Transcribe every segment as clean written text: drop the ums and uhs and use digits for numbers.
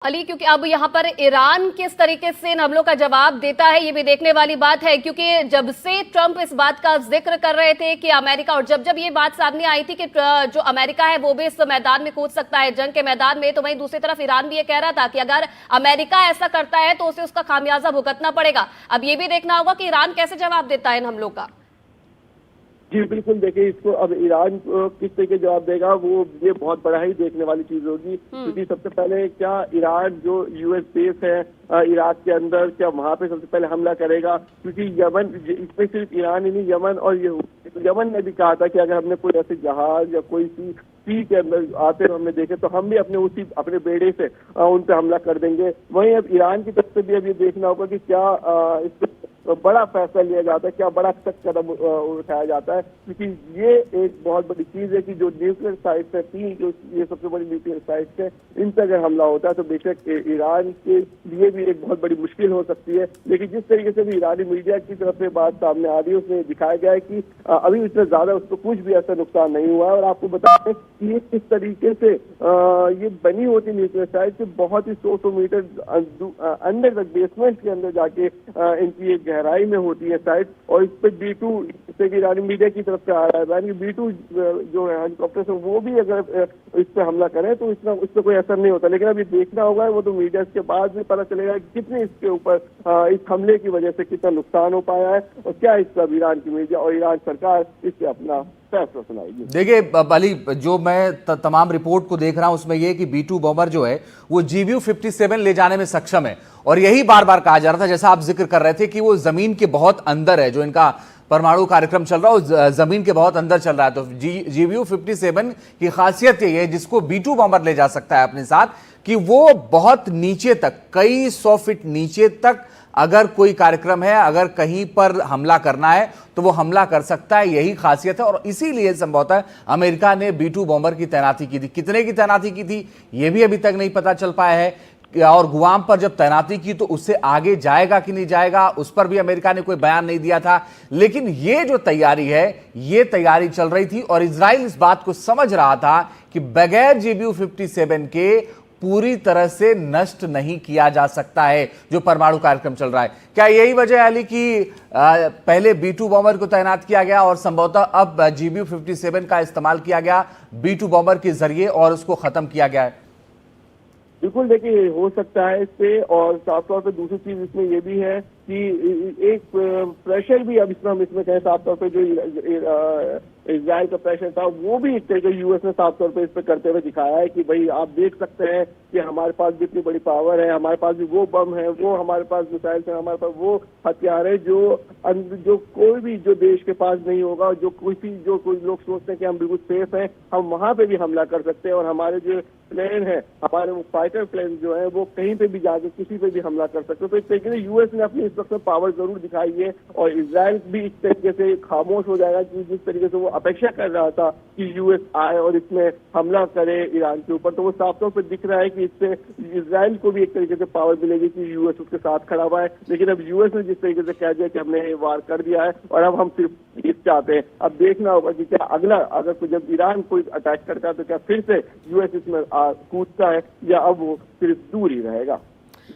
अली, क्योंकि अब यहाँ पर ईरान किस तरीके से इन हमलों का जवाब देता है ये भी देखने वाली बात है, क्योंकि जब से ट्रंप इस बात का जिक्र कर रहे थे कि अमेरिका, और जब जब ये बात सामने आई थी कि जो अमेरिका है वो भी इस मैदान में कूद सकता है, जंग के मैदान में, तो वहीं दूसरी तरफ ईरान भी ये कह रहा था कि अगर अमेरिका ऐसा करता है तो उसे उसका खामियाजा भुगतना पड़ेगा। अब ये भी देखना होगा कि ईरान कैसे जवाब देता है इन हमलों का। जी बिल्कुल, देखिए इसको अब ईरान किस तरीके जवाब देगा वो ये बहुत बड़ा ही देखने वाली चीज होगी। क्योंकि सबसे पहले क्या ईरान जो यूएस बेस है इराक के अंदर, क्या वहां पे सबसे पहले हमला करेगा? क्योंकि यमन, इसमें सिर्फ ईरान ही नहीं, यमन और यमन ने भी कहा था कि अगर हमने कोई ऐसे जहाज या कोई सी के अंदर आते हुए हमने देखे तो हम भी अपने बेड़े से उन पर हमला कर देंगे। वहीं अब ईरान की तरफ से भी अब ये देखना होगा कि क्या इस बड़ा फैसला लिया जाता है, क्या बड़ा सख्त कदम उठाया जाता है। क्योंकि ये एक बहुत बड़ी चीज है कि जो न्यूक्लियर साइट्स है, तीन जो ये सबसे बड़ी न्यूक्लियर साइट्स है, इन पर अगर हमला होता है तो बेशक ईरान के लिए भी एक बहुत बड़ी मुश्किल हो सकती है। लेकिन जिस तरीके से भी ईरानी मीडिया की तरफ से बात सामने आ रही है उसमें दिखाया गया है कि अभी इतना ज्यादा उसको कुछ भी ऐसा नुकसान नहीं हुआ है। और आपको बता दें कि ये किस तरीके से ये बनी होती न्यूक्लियर साइट बहुत ही 100 मीटर अंदर तक, बेसमेंट के अंदर जाके इनकी एक गहराई में होती है साइट। और इस पर B2, जैसे कि ईरानी मीडिया की तरफ से आ रहा है, B2 जो है हेलीकॉप्टर से, वो भी अगर इस पर हमला करें तो इस पर कोई असर नहीं होता। लेकिन अभी देखना होगा, वो तो मीडिया के बाद भी पता चलेगा कि कितने इसके ऊपर इस हमले की वजह से कितना नुकसान हो पाया है और क्या इसका ईरान की मीडिया और ईरान सरकार इससे अपना फैसला सुनाएगी। देखिए अली, जो मैं तमाम रिपोर्ट को देख रहा हूं उसमें यह कि B2 बॉम्बर जो है वो GBU-57 ले जाने में सक्षम है। और यही बार बार कहा जा रहा था, जैसा आप जिक्र कर रहे थे, कि वो जमीन के बहुत अंदर है, जो इनका परमाणु कार्यक्रम चल रहा है वो जमीन के बहुत अंदर चल रहा है। तो GBU-57 की खासियत यही है, जिसको B2 बॉम्बर ले जा सकता है अपने साथ, कि वो बहुत नीचे तक, कई 100 फीट नीचे तक अगर कोई कार्यक्रम है, अगर कहीं पर हमला करना है तो वो हमला कर सकता है। यही खासियत है और इसीलिए संभवतः अमेरिका ने B2 बॉम्बर की तैनाती की थी। कितने की तैनाती की थी ये भी अभी तक नहीं पता चल पाया है। और गुआम पर जब तैनाती की तो उससे आगे जाएगा कि नहीं जाएगा, उस पर भी अमेरिका ने कोई बयान नहीं दिया था। लेकिन ये जो तैयारी है, ये तैयारी चल रही थी और इजराइल इस बात को समझ रहा था कि बगैर GBU-57 के पूरी तरह से नष्ट नहीं किया जा सकता है जो परमाणु कार्यक्रम चल रहा है। क्या यही वजह है अली कि पहले B2 बॉम्बर को तैनात किया गया और संभवतः अब GBU-57 का इस्तेमाल किया गया B2 बॉम्बर के जरिए और उसको खत्म किया गया है? बिल्कुल, देखिए हो सकता है इससे। और साफ तौर पे दूसरी चीज इसमें ये भी है कि एक प्रेशर भी, अब इसमें हम इसमें कहें साफ तौर पे, जो इजराइल का प्रेशर था वो भी एक तरीके यूएस ने साफ तौर पे इस पे करते हुए दिखाया है कि भाई आप देख सकते हैं कि हमारे पास भी इतनी बड़ी पावर है, हमारे पास भी वो बम है, वो हमारे पास मिसाइल है, हमारे पास वो हथियार है जो कोई भी जो देश के पास नहीं होगा। जो कोई लोग सोचते हैं कि हम बिल्कुल सेफ हैं, हम वहां पे भी हमला कर सकते हैं। और हमारे जो प्लेन है, हमारे वो फाइटर प्लेन जो है, वो कहीं पे भी जाके किसी पे भी हमला कर सकते हैं। तो इस तरीके से यूएस ने अपनी इस वक्त पावर जरूर दिखाई है और इजराइल भी इस तरीके से खामोश हो जाएगा कि जिस तरीके से वो अपेक्षा कर रहा था कि यूएस आए और इसमें हमला करे ईरान के ऊपर, तो वो साफ तौर पर दिख रहा है कि इससे इजराइल को भी एक तरीके से पावर मिलेगी कि यूएस उसके साथ खड़ा हुआ है। लेकिन अब यूएस ने जिस तरीके से कह दिया कि हमने वार कर दिया है और अब हम सिर्फ पीस चाहते हैं, अब देखना होगा कि क्या अगला, अगर जब ईरान कोई अटैक करता है तो क्या फिर से यूएस इसमें कूदता है या अब वो सिर्फ दूर ही रहेगा।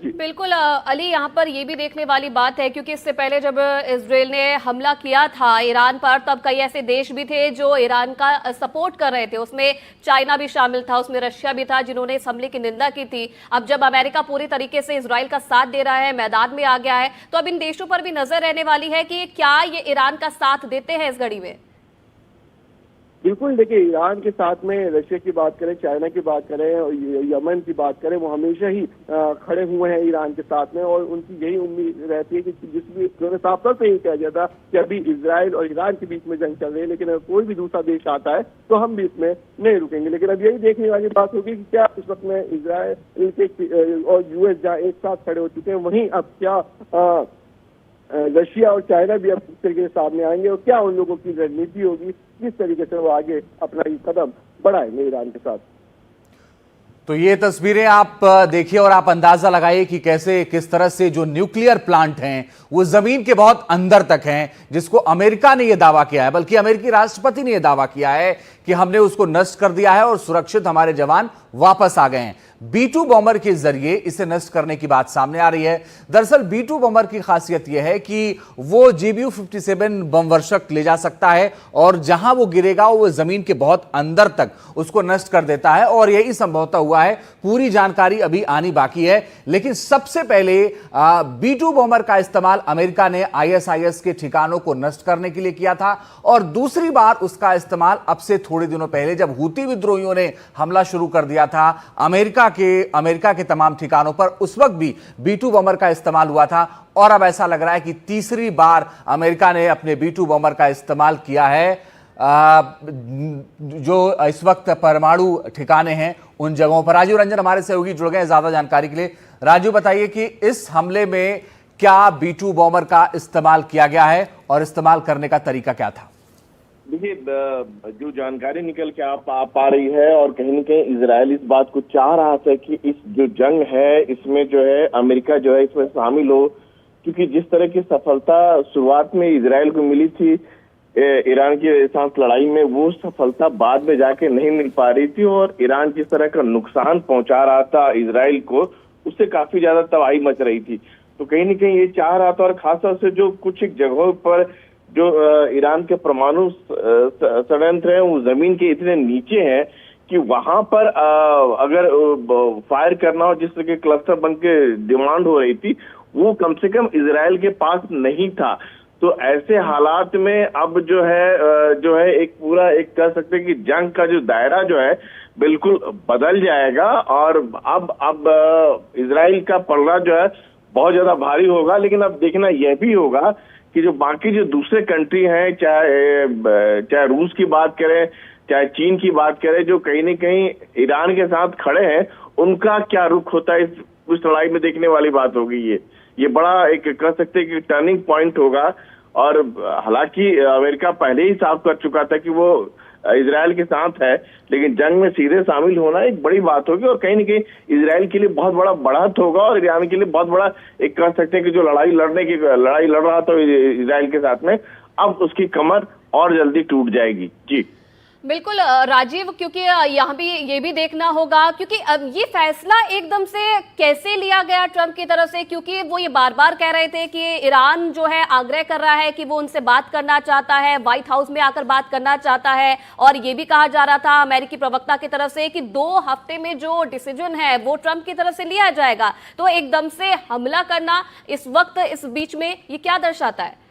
बिल्कुल अली, यहाँ पर ये भी देखने वाली बात है, क्योंकि इससे पहले जब इजराइल ने हमला किया था ईरान पर, तब कई ऐसे देश भी थे जो ईरान का सपोर्ट कर रहे थे। उसमें चाइना भी शामिल था, उसमें रशिया भी था, जिन्होंने इस हमले की निंदा की थी। अब जब अमेरिका पूरी तरीके से इजराइल का साथ दे रहा है, मैदान में आ गया है, तो अब इन देशों पर भी नजर रहने वाली है कि क्या ये ईरान का साथ देते हैं इस घड़ी में। बिल्कुल, देखिए ईरान के साथ में रशिया की बात करें, चाइना की बात करें और यमन की बात करें, वो हमेशा ही खड़े हुए हैं ईरान के साथ में। और उनकी यही उम्मीद रहती है कि उन्होंने साफ तौर पर यही कह दिया था कि अभी इजराइल और ईरान के बीच में जंग चल रही है, लेकिन अगर कोई भी दूसरा देश आता है तो हम भी इसमें नहीं रुकेंगे। लेकिन अब यही देखने वाली बात होगी कि क्या इस वक्त में इजराइल के और यूएस जहाँ एक साथ खड़े हो चुके हैं, वहीं अब क्या रशिया और चाइना भी अब इस तरीके से सामने आएंगे और क्या उन लोगों की रणनीति होगी, किस तरीके से वो आगे अपना ये कदम बढ़ाएंगे ईरान के साथ। तो ये तस्वीरें आप देखिए और आप अंदाजा लगाइए कि कैसे, किस तरह से जो न्यूक्लियर प्लांट हैं वो जमीन के बहुत अंदर तक हैं, जिसको अमेरिका ने यह दावा किया है, बल्कि अमेरिकी राष्ट्रपति ने यह दावा किया है कि हमने उसको नष्ट कर दिया है और सुरक्षित हमारे जवान वापस आ गए हैं। B-2 बॉम्बर के जरिए इसे नष्ट करने की बात सामने आ रही है। दरअसल B-2 बॉम्बर की खासियत यह है कि वो GBU-57 बमवर्षक ले जा सकता है और जहां वो गिरेगा वो जमीन के बहुत अंदर तक उसको नष्ट कर देता है, और यही संभवतः हुआ है। पूरी जानकारी अभी आनी बाकी है, लेकिन सबसे पहले B-2 बॉम्बर का इस्तेमाल अमेरिका ने ISIS के ठिकानों को नष्ट करने के लिए किया था, और दूसरी बार उसका इस्तेमाल अब से थोड़े दिनों पहले जब हूती विद्रोहियों ने हमला शुरू कर दिया था अमेरिका के तमाम ठिकानों पर, उस वक्त भी B-2 बॉम्बर का इस्तेमाल हुआ था। और अब ऐसा लग रहा है कि तीसरी बार अमेरिका ने अपने B-2 बॉम्बर का इस्तेमाल किया है जो इस वक्त परमाणु ठिकाने हैं उन जगहों पर। राजीव रंजन हमारे सहयोगी जुड़ गए हैं ज्यादा जानकारी के लिए। राजीव, बताइए कि इस हमले में क्या B-2 बॉम्बर का इस्तेमाल किया गया है और इस्तेमाल करने का तरीका क्या था? देखिए, जो जानकारी निकल के आ पा रही है, और कहीं न कहीं इजराइल इस बात को चाह रहा था कि इस जो जंग है इसमें जो है अमेरिका जो है इसमें शामिल हो, क्योंकि जिस तरह की सफलता शुरुआत में इजराइल को मिली थी ईरान के साथ लड़ाई में, वो सफलता बाद में जाके नहीं मिल पा रही थी, और ईरान जिस तरह का नुकसान पहुंचा रहा था इजराइल को, उससे काफी ज्यादा तबाही मच रही थी। तो कहीं न कहीं ये चाह रहा था, और खासतौर से जो कुछ जगहों पर जो ईरान के परमाणु षड्यंत्र हैं वो जमीन के इतने नीचे हैं कि वहां पर अगर फायर करना हो, जिस तरह के क्लस्टर बन के डिमांड हो रही थी, वो कम से कम इजराइल के पास नहीं था। तो ऐसे हालात में अब जो है एक पूरा एक कह सकते हैं कि जंग का जो दायरा जो है बिल्कुल बदल जाएगा, और अब इजराइल का पलड़ा जो है बहुत ज्यादा भारी होगा। लेकिन अब देखना यह भी होगा कि जो बाकी जो दूसरे कंट्री हैं, चाहे रूस की बात करें, चाहे चीन की बात करें, जो कहीं न कहीं ईरान के साथ खड़े हैं, उनका क्या रुख होता है इस लड़ाई में देखने वाली बात होगी। ये बड़ा एक कह सकते हैं कि टर्निंग पॉइंट होगा। और हालांकि अमेरिका पहले ही साफ कर चुका था कि वो इजराइल के साथ है, लेकिन जंग में सीधे शामिल होना एक बड़ी बात होगी, और कहीं न कहीं इजराइल के लिए बहुत बड़ा बढ़त होगा, और ईरान के लिए बहुत बड़ा एक कह सकते हैं कि जो लड़ाई लड़ रहा था इजराइल के साथ में, अब उसकी कमर और जल्दी टूट जाएगी। जी बिल्कुल राजीव, क्योंकि यहाँ भी ये भी देखना होगा, क्योंकि अब ये फैसला एकदम से कैसे लिया गया ट्रंप की तरफ से, क्योंकि वो ये बार बार कह रहे थे कि ईरान जो है आग्रह कर रहा है कि वो उनसे बात करना चाहता है, व्हाइट हाउस में आकर बात करना चाहता है, और ये भी कहा जा रहा था अमेरिकी प्रवक्ता की तरफ से कि 2 हफ्ते में जो डिसीजन है वो ट्रंप की तरफ से लिया जाएगा। तो एकदम से हमला करना इस वक्त इस बीच में ये क्या दर्शाता है?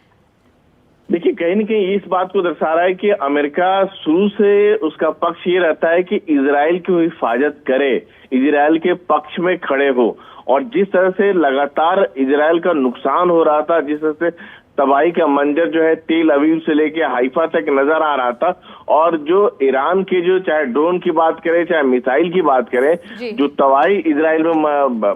देखिए, कहीं न कहीं इस बात को दर्शा रहा है कि अमेरिका शुरू से उसका पक्ष ये रहता है कि इजराइल की हिफाजत करे, इजराइल के पक्ष में खड़े हो। और जिस तरह से लगातार इजराइल का नुकसान हो रहा था, जिस तरह से तबाही का मंजर जो है तेल अवीव से लेके हाइफा तक नजर आ रहा था, और जो ईरान के जो चाहे ड्रोन की बात करें चाहे मिसाइल की बात करें, जो तबाही इजराइल में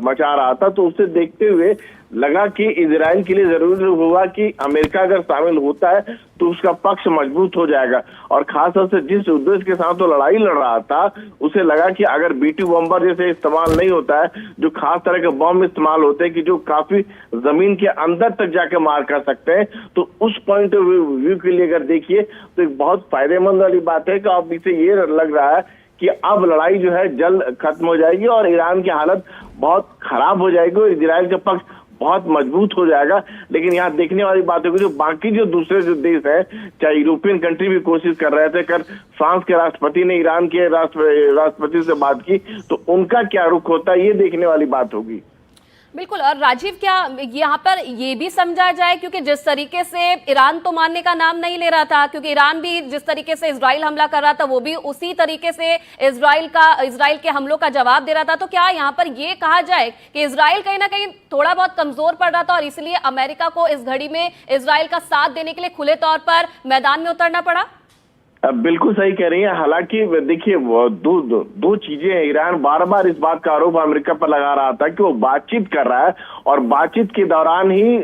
मचा रहा था, तो उसे देखते हुए लगा कि इजराइल के लिए जरूरी हुआ कि अमेरिका अगर शामिल होता है तो उसका पक्ष मजबूत हो जाएगा। और खासतौर से जिस उद्देश्य के साथ वो लड़ाई लड़ रहा था, उसे लगा कि अगर B-2 बॉम्बर जैसे इस्तेमाल नहीं होता है, जो खास तरह के बम इस्तेमाल होते हैं कि जो काफी जमीन के अंदर तक जाके मार कर सकते हैं, तो उस पॉइंट ऑफ व्यू के लिए अगर देखिए तो एक बहुत फायदेमंद वाली बात है कि अब इसे ये लग रहा है कि अब लड़ाई जो है जल्द खत्म हो जाएगी और ईरान की हालत बहुत खराब हो जाएगी और इजराइल का पक्ष बहुत मजबूत हो जाएगा। लेकिन यहाँ देखने वाली बात होगी, जो बाकी जो दूसरे जो देश है, चाहे यूरोपियन कंट्री भी कोशिश कर रहे थे, फ्रांस के राष्ट्रपति ने ईरान के राष्ट्रपति से बात की, तो उनका क्या रुख होता है, ये देखने वाली बात होगी। बिल्कुल। और राजीव, क्या यहाँ पर ये भी समझा जाए, क्योंकि जिस तरीके से ईरान तो मानने का नाम नहीं ले रहा था, क्योंकि ईरान भी जिस तरीके से इजराइल हमला कर रहा था वो भी उसी तरीके से इजराइल के हमलों का जवाब दे रहा था, तो क्या यहाँ पर ये कहा जाए कि इजराइल कहीं ना कहीं थोड़ा बहुत कमजोर पड़ रहा था और इसलिए अमेरिका को इस घड़ी में इजराइल का साथ देने के लिए खुले तौर पर मैदान में उतरना पड़ा? बिल्कुल सही कह रही है। हालांकि देखिए, दो चीजें हैं। ईरान बार बार इस बात का आरोप अमेरिका पर लगा रहा था कि वो बातचीत कर रहा है, और बातचीत के दौरान ही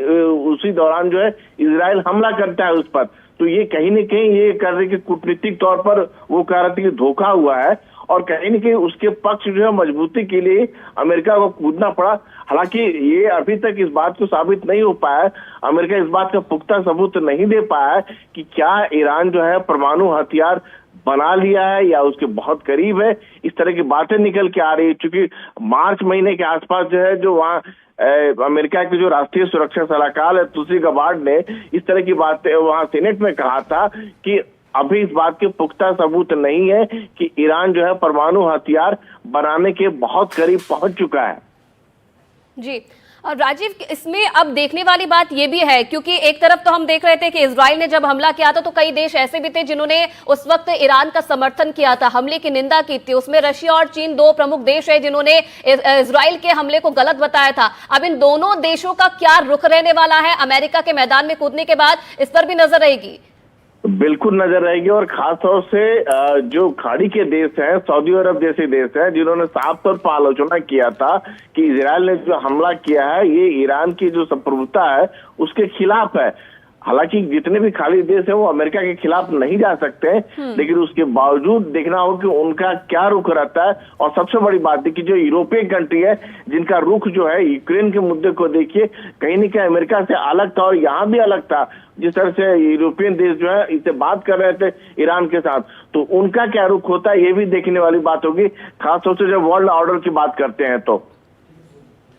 उसी दौरान जो है इजराइल हमला करता है उस पर। तो ये कहीं न कहीं ये कर रहे कि कूटनीतिक तौर पर वो कह रहे थे कि धोखा हुआ है, और कहीं न कहीं उसके पक्ष जो है मजबूती के लिए अमेरिका को कूदना पड़ा। हालांकि ये अभी तक इस बात को साबित नहीं हो पाया, अमेरिका इस बात का पुख्ता सबूत नहीं दे पाया कि क्या ईरान जो है परमाणु हथियार बना लिया है या उसके बहुत करीब है, इस तरह की बातें निकल के आ रही है। क्योंकि मार्च महीने के आसपास जो है, जो वहाँ अमेरिका के जो राष्ट्रीय सुरक्षा सलाहकार है तुलसी गबार्ड ने इस तरह की बातें वहाँ सीनेट में कहा था कि अभी इस बात के पुख्ता सबूत नहीं है कि ईरान जो है परमाणु हथियार बनाने के बहुत करीब पहुंच चुका है। जी और राजीव, इसमें अब देखने वाली बात यह भी है, क्योंकि एक तरफ तो हम देख रहे थे कि इजराइल ने जब हमला किया था तो कई देश ऐसे भी थे जिन्होंने उस वक्त ईरान का समर्थन किया था, हमले की निंदा की थी। उसमें रशिया और चीन दो प्रमुख देश है जिन्होंने इजराइल के हमले को गलत बताया था। अब इन दोनों देशों का क्या रुख रहने वाला है अमेरिका के मैदान में कूदने के बाद, इस पर भी नजर रहेगी। बिल्कुल नजर रहेगी, और खासतौर से जो खाड़ी के देश हैं, सऊदी अरब जैसे देश हैं, जिन्होंने साफ तौर पर आलोचना किया था कि इजराइल ने जो हमला किया है ये ईरान की जो संप्रभुता है उसके खिलाफ है। हालांकि जितने भी खाड़ी देश हैं वो अमेरिका के खिलाफ नहीं जा सकते, लेकिन उसके बावजूद देखना हो कि उनका क्या रुख रहता है। और सबसे बड़ी बात है कि जो यूरोपियन कंट्री है जिनका रुख जो है यूक्रेन के मुद्दे को देखिए, कहीं न कहीं अमेरिका से अलग था और यहाँ भी अलग था। जिस तरह से यूरोपियन देश जो है इससे बात कर रहे थे ईरान के साथ, तो उनका क्या रुख होता है ये भी देखने वाली बात होगी, खासतौर से जब वर्ल्ड ऑर्डर की बात करते हैं तो।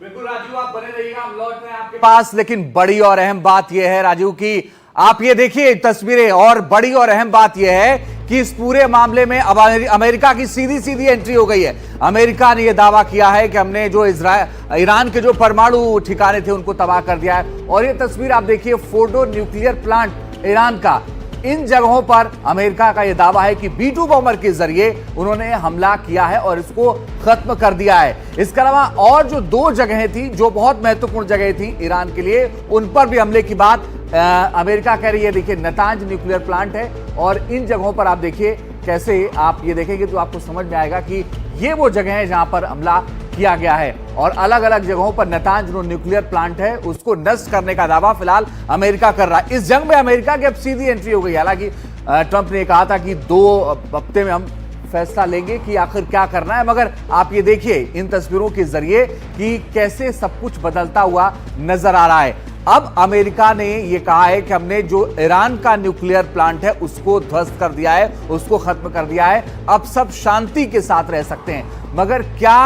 बिल्कुल राजू, आप बने रहिएगा, हम लौट रहे हैं आपके पास। लेकिन बड़ी और अहम बात यह है राजू की आप ये देखिए तस्वीरें, और बड़ी और अहम बात यह है कि इस पूरे मामले में अब अमेरिका की सीधी सीधी एंट्री हो गई है। अमेरिका ने यह दावा किया है कि हमने जो ईरान के जो परमाणु ठिकाने थे उनको तबाह कर दिया है। और ये तस्वीर आप देखिए फोर्डो न्यूक्लियर प्लांट ईरान का, इन जगहों पर अमेरिका का यह दावा है कि B-2 बॉम्बर के जरिए उन्होंने हमला किया है और इसको खत्म कर दिया है। इसके अलावा और जो दो जगहें थी जो बहुत महत्वपूर्ण जगह थी ईरान के लिए, उन पर भी हमले की बात अमेरिका कह रही है। देखिए नतांज न्यूक्लियर प्लांट है और इन जगहों पर आप देखिए कैसे, आप ये देखेंगे तो आपको समझ में आएगा कि ये वो जगह है जहां पर हमला किया गया है। और अलग अलग जगहों पर नतांज जो न्यूक्लियर प्लांट है उसको नष्ट करने का दावा फिलहाल अमेरिका कर रहा है। इस जंग में अमेरिका की अब सीधी एंट्री हो गई। हालांकि ट्रंप ने कहा था कि 2 हफ्ते में हम फैसला लेंगे कि आखिर क्या करना है, मगर आप ये देखिए इन तस्वीरों के जरिए कि कैसे सब कुछ बदलता हुआ नजर आ रहा है। अब अमेरिका ने यह कहा है कि हमने जो ईरान का न्यूक्लियर प्लांट है उसको ध्वस्त कर दिया है, उसको खत्म कर दिया है, अब सब शांति के साथ रह सकते हैं। मगर क्या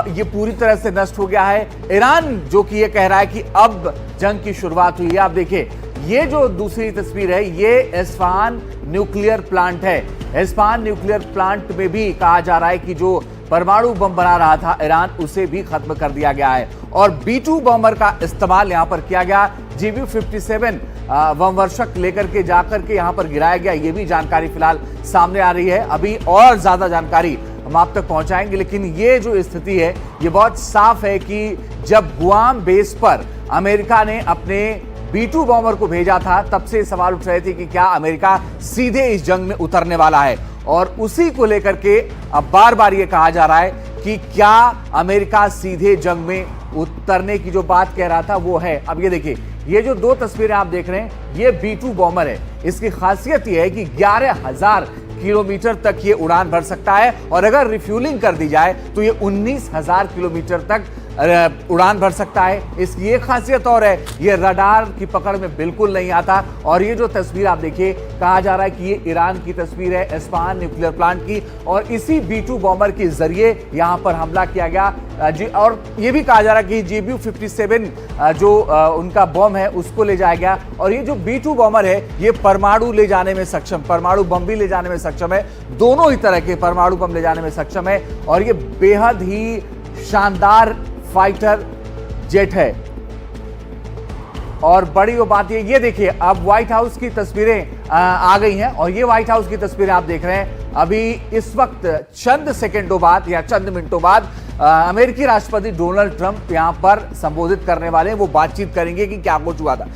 ये पूरी तरह से नष्ट हो गया है? ईरान जो कि ये कह रहा है कि अब जंग की शुरुआत हुई है। आप देखिए ये जो दूसरी तस्वीर है ये इस्फहान न्यूक्लियर प्लांट है। इस्फहान न्यूक्लियर प्लांट में भी कहा जा रहा है कि जो परमाणु बम बना रहा था ईरान, उसे भी खत्म कर दिया गया है। और B-2 बॉम्बर का इस्तेमाल यहां पर किया गया, GBU-57 बमवर्षक लेकर के जाकर के यहां पर गिराया गया, ये भी जानकारी फिलहाल सामने आ रही है। अभी और ज्यादा जानकारी हम आप तक पहुंचाएंगे, लेकिन ये जो स्थिति है ये बहुत साफ है कि जब गुआम बेस पर अमेरिका ने अपने B-2 बॉम्बर को भेजा था तब से सवाल उठ रहे थे कि क्या अमेरिका सीधे इस जंग में उतरने वाला है। और उसी को लेकर के अब बार बार ये कहा जा रहा है कि क्या अमेरिका सीधे जंग में उतरने की जो बात कह रहा था वो है। अब ये देखिए ये जो 2 तस्वीरें आप देख रहे हैं ये B-2 बॉम्बर है। इसकी खासियत ये है कि 11,000 किलोमीटर तक ये उड़ान भर सकता है और अगर रिफ्यूलिंग कर दी जाए तो ये 19,000 किलोमीटर तक उड़ान भर सकता है। इसकी एक खासियत और है, ये रडार की पकड़ में बिल्कुल नहीं आता। और ये जो तस्वीर आप देखिए, कहा जा रहा है कि ये ईरान की तस्वीर है इस्फहान न्यूक्लियर प्लांट की, और इसी B-2 बॉम्बर के जरिए यहां पर हमला किया गया जी। और ये भी कहा जा रहा है कि GBU-57 जो उनका बम है उसको ले जाया गया। और ये जो B-2 बॉम्बर है ये परमाणु ले जाने में सक्षम, परमाणु बम भी ले जाने में सक्षम है, दोनों ही तरह के परमाणु बम ले जाने में सक्षम है। और ये बेहद ही शानदार फाइटर जेट है। और बड़ी वो बात ये देखिए अब व्हाइट हाउस की तस्वीरें आ गई हैं और ये व्हाइट हाउस की तस्वीरें आप देख रहे हैं। अभी इस वक्त चंद सेकंडों बाद या चंद मिनटों बाद अमेरिकी राष्ट्रपति डोनाल्ड ट्रंप यहां पर संबोधित करने वाले हैं। वो बातचीत करेंगे कि क्या कुछ हुआ था।